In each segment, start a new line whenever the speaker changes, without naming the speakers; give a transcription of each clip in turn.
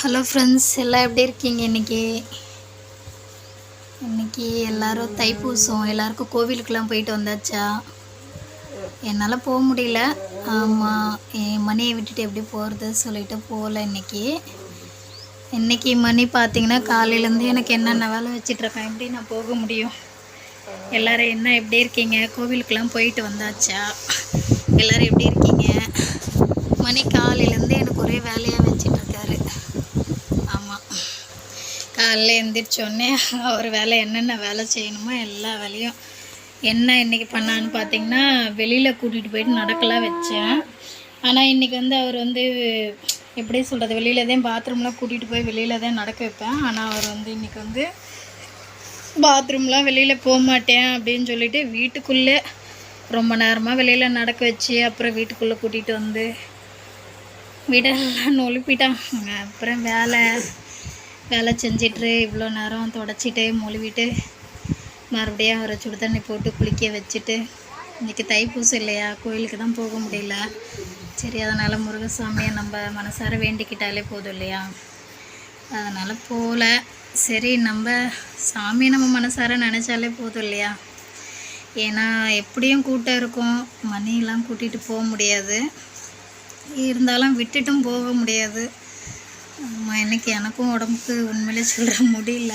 Hello friends, எல்லாம் எப்படி இருக்கீங்க? இன்னைக்கு எல்லோரும் தைப்பூசம், எல்லாருக்கும் கோவிலுக்கெலாம் போயிட்டு வந்தாச்சா? என்னால் போக முடியல. ஆமாம், என் மணியை விட்டுட்டு எப்படி போகிறது சொல்லிட்டு போகல. இன்றைக்கி மணி பார்த்திங்கன்னா காலையிலேருந்து எனக்கு என்னென்ன வேலை வச்சிட்ருக்கேன், எப்படி நான் போக முடியும்? எல்லோரும் எப்படி இருக்கீங்க? கோவிலுக்கெலாம் போயிட்டு வந்தாச்சா? எல்லோரும் எப்படி இருக்கீங்க? மணி காலையிலேருந்து எனக்கு ஒரே வேலையாக வச்சிட்ருக்காரு. ஆமாம், காலைல எழுந்திரிச்சோடனே அவர் வேலை என்னென்ன வேலை செய்யணுமோ எல்லா வேலையும் இன்றைக்கி பண்ணான்னு பார்த்தீங்கன்னா, வெளியில் கூட்டிகிட்டு போயிட்டு நடக்கலாம் வச்சேன். ஆனால் இன்றைக்கி அவர் எப்படி சொல்கிறது, வெளியில் தான் பாத்ரூம்லாம் கூட்டிகிட்டு போய் வெளியில் தான் நடக்க வைப்பேன். ஆனால் அவர் இன்றைக்கி பாத்ரூம்லாம் வெளியில் போக மாட்டேன் அப்படின்னு சொல்லிவிட்டு வீட்டுக்குள்ளே ரொம்ப நேரமாக வெளியில் நடக்க வச்சு அப்புறம் வீட்டுக்குள்ளே கூட்டிகிட்டு வந்து வீடெல்லாம் நொழுப்பிட்டாங்க. அப்புறம் வேலை செஞ்சிட்டு இவ்வளோ நேரம் தொடச்சிட்டு மொழுவிட்டு மறுபடியும் அவரை சுடு தண்ணி போட்டு குளிக்க வச்சுட்டு, இன்றைக்கி தைப்பூசம் இல்லையா, கோயிலுக்கு தான் போக முடியல. சரி, அதனால் முருகசாமியை நம்ம மனசார வேண்டிக்கிட்டாலே போதும் இல்லையா, அதனால் போகல. சரி, நம்ம சாமியை நம்ம மனசார நினச்சாலே போதும் இல்லையா. ஏன்னா எப்படியும் கூட்டம் இருக்கும், மணியெல்லாம் கூட்டிகிட்டு போக முடியாது, இருந்தாலும் விட்டுட்டும் போக முடியாது. இன்றைக்கி எனக்கும் உடம்புக்கு உண்மையிலே சொல்கிற முடியல.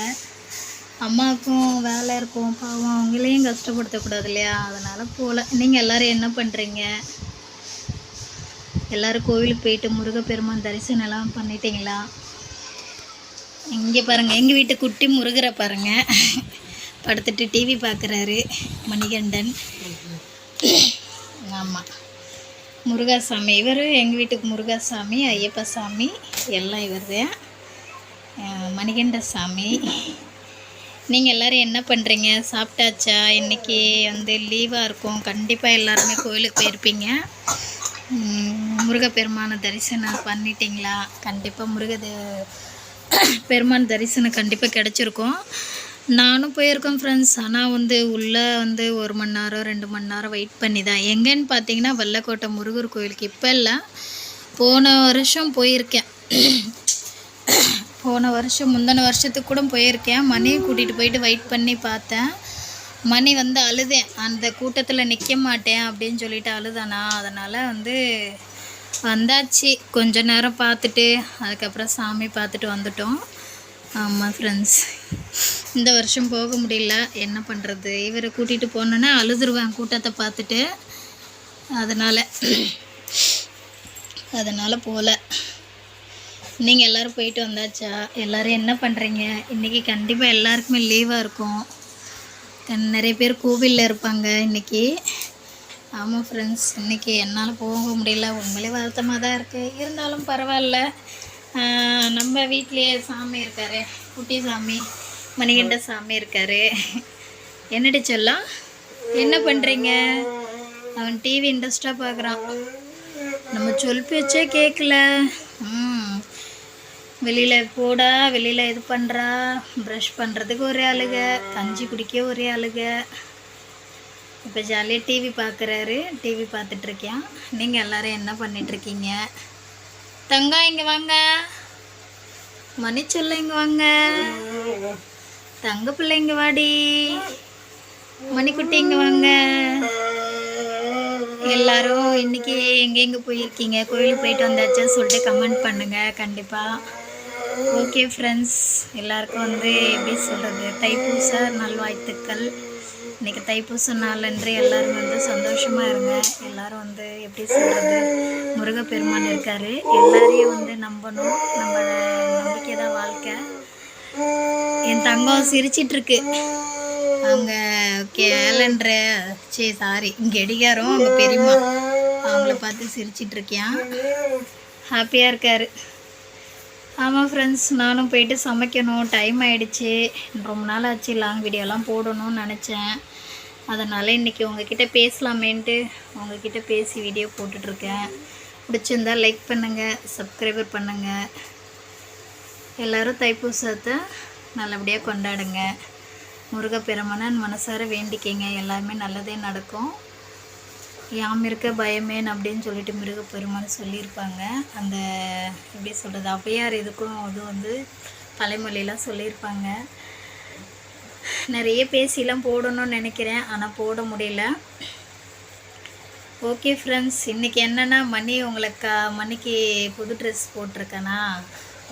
அம்மாவுக்கும் வேலை இருக்கும், பாவம் அவங்களையும் கஷ்டப்படுத்தக்கூடாது இல்லையா, அதனால் போகல. நீங்கள் எல்லோரும் என்ன பண்ணுறீங்க? எல்லோரும் கோவிலுக்கு போயிட்டு முருகப்பெருமான் தரிசனம்லாம் பண்ணிட்டீங்களா? இங்கே பாருங்கள், எங்கள் வீட்டு குட்டி முருகரை பாருங்கள், படுத்துட்டு டிவி பார்க்குறாரு மணிகண்டன். ஆமாம், முருகாசாமி இவர், எங்கள் வீட்டுக்கு முருகாசாமி, ஐயப்ப சாமி எல்லாம் இவர் தான், மணிகண்ட சாமி. நீங்கள் எல்லோரும் என்ன பண்ணுறீங்க? சாப்பிட்டாச்சா? இன்றைக்கி லீவாக இருக்கும், கண்டிப்பாக எல்லாருமே கோயிலுக்கு போயிருப்பீங்க. முருகப்பெருமான தரிசனம் பண்ணிட்டீங்களா? கண்டிப்பாக பெருமான் தரிசனம் கண்டிப்பாக கிடச்சிருக்கும். நானும் போயிருக்கேன் ஃப்ரெண்ட்ஸ். ஆனால் உள்ளே 1 மணி நேரம் 2 மணி நேரம் வெயிட் பண்ணி தான். எங்கேன்னு பார்த்தீங்கன்னா வெள்ளக்கோட்டை முருகர் கோயிலுக்கு. இப்போ இல்லை, போன வருஷம் போயிருக்கேன். போன வருஷம் முந்தின வருஷத்துக்கு கூட போயிருக்கேன். மணியை கூட்டிகிட்டு போயிட்டு வெயிட் பண்ணி பார்த்தேன். மணி அழுதேன், அந்த கூட்டத்தில் நிற்க மாட்டேன் அப்படின்னு சொல்லிட்டு அழுதானா. அதனால் வந்தாச்சு, கொஞ்ச நேரம் பார்த்துட்டு அதுக்கப்புறம் சாமி பார்த்துட்டு வந்துட்டோம். ஆமாம் ஃப்ரெண்ட்ஸ், இந்த வருஷம் போக முடியல, என்ன பண்ணுறது. இவரை கூட்டிகிட்டு போனோன்னே அழுதுருவேன் கூட்டத்தை பார்த்துட்டு, அதனால் போகல. நீங்கள் எல்லோரும் போயிட்டு வந்தாச்சா? எல்லோரும் என்ன பண்ணுறீங்க? இன்றைக்கி கண்டிப்பாக எல்லாருக்குமே லீவாக இருக்கும், நிறைய பேர் கோவிலில் இருப்பாங்க இன்றைக்கி. ஆமாம் ஃப்ரெண்ட்ஸ், இன்றைக்கி என்னால் போக முடியல, உண்மையிலே வருத்தமாக தான் இருக்குது. இருந்தாலும் பரவாயில்ல, நம்ம வீட்லேயே சாமி இருக்கார், குட்டி சாமி மணிகண்ட சாமி இருக்கார். என்னடி சொல்லலாம், என்ன பண்ணுறீங்க? அவன் டிவி இன்ட்ரெஸ்டாக பார்க்குறான், நம்ம சொல் பேச்சே கேட்கல. வெளியில் போடா, வெளியில் இது பண்ணுறா, ப்ரஷ் பண்ணுறதுக்கு ஒரே அழுக, கஞ்சி குடிக்க ஒரே அழுக. இப்போ ஜாலியாக டிவி பார்க்குறாரு, டிவி பார்த்துட்ருக்கேன். நீங்கள் எல்லோரும் என்ன பண்ணிகிட்ருக்கீங்க? தங்கம் இங்கே வாங்க, மணி சொல்ல இங்கே வாங்க, தங்க பிள்ளை இங்கே வாடி, மணிக்குட்டி இங்கே வாங்க. எல்லோரும் இன்றைக்கி எங்கெங்கே போயிருக்கீங்க? கோயிலுக்கு போயிட்டு வந்தாச்சா சொல்லிட்டு கமெண்ட் பண்ணுங்கள் கண்டிப்பாக. ஓகே ஃப்ரெண்ட்ஸ், எல்லாருக்கும் எப்படி சொல்கிறது, தைப்பூச நல்வாழ்த்துக்கள். இன்றைக்கி தைப்பூச நாள் அன்று எல்லோரும் சந்தோஷமாக இருங்க. எல்லோரும் எப்படி சொல்கிறது, முருகப்பெருமான் இருக்கார், எல்லாரையும் நம்பணும், நம்ம நம்பிக்கை தான் வாழ்க்கை. என் தங்கம் சிரிச்சிட்ருக்கு, அங்கே கெடிகாரம் அவங்க பெரியம்மா அவங்கள பார்த்து சிரிச்சிட்ருக்கேன், ஹாப்பியாக இருக்கார். ஆமாம் ஃப்ரெண்ட்ஸ், நானும் போயிட்டு சமைக்கணும், டைம் ஆகிடுச்சி. ரொம்ப நாள் ஆச்சு லாங் வீடியோலாம் போடணும்னு நினச்சேன். அதனால் இன்றைக்கி உங்ககிட்ட பேசலாமேன்ட்டு உங்ககிட்ட பேசி வீடியோ போட்டுட்ருக்கேன். பிடிச்சிருந்தால் லைக் பண்ணுங்கள், சப்ஸ்கிரைபர் பண்ணுங்கள். எல்லோரும் தைப்பூசத்தை நல்லபடியாக கொண்டாடுங்க. முருகப்பெருமானை மனசார வேண்டிக்கிங்க, எல்லாமே நல்லதே நடக்கும். யாம் இருக்க பயமேன் அப்படின்னு சொல்லிட்டு முருகப்பெருமான் சொல்லியிருப்பாங்க. அந்த எப்படி சொல்கிறது, ஔவையார் இதுக்கும் அது வந்து பழைமொழியெல்லாம் சொல்லியிருப்பாங்க. நிறைய பேசிலாம் போடணும்னு நினைக்கிறேன், ஆனால் போட முடியல. ஓகே ஃப்ரெண்ட்ஸ், இன்றைக்கி என்னென்னா மணிக்கு புது ட்ரெஸ் போட்டிருக்கேனா,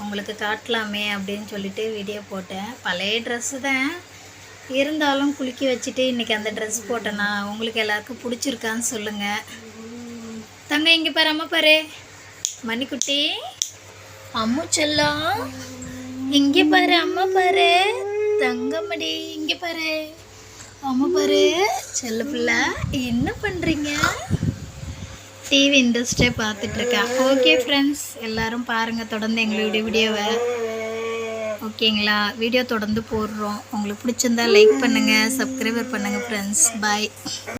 உங்களுக்கு காட்டலாமே அப்படின்னு சொல்லிட்டு வீடியோ போட்டேன். பழைய ட்ரெஸ்ஸு தான் இருந்தாலும் குளிக்க வச்சுட்டு இன்றைக்கி அந்த ட்ரெஸ் போட்டேனா. உங்களுக்கு எல்லாருக்கும் பிடிச்சிருக்கான்னு சொல்லுங்கள். தங்க இங்கே பாரு, அம்மா பாரு, மணிக்குட்டி, அம்மு செல்லம் இங்கே பாரு, அம்மா பாரு, தங்கமடி இங்கே பாரு, அம்மா பாரு, செல்ல பிள்ளை என்ன பண்ணுறீங்க? டிவி இண்டஸ்ட்ரியை பார்த்துட்ருக்கேன். ஓகே ஃப்ரெண்ட்ஸ், எல்லோரும் பாருங்கள் தொடர்ந்து எங்களுடைய வீடியோவை. ஓகேங்களா? வீடியோ தொடர்ந்து போடுறோம். உங்களுக்கு பிடிச்சிருந்தா லைக் பண்ணுங்கள், சப்ஸ்கிரைபர் பண்ணுங்கள் ஃப்ரெண்ட்ஸ். பாய்.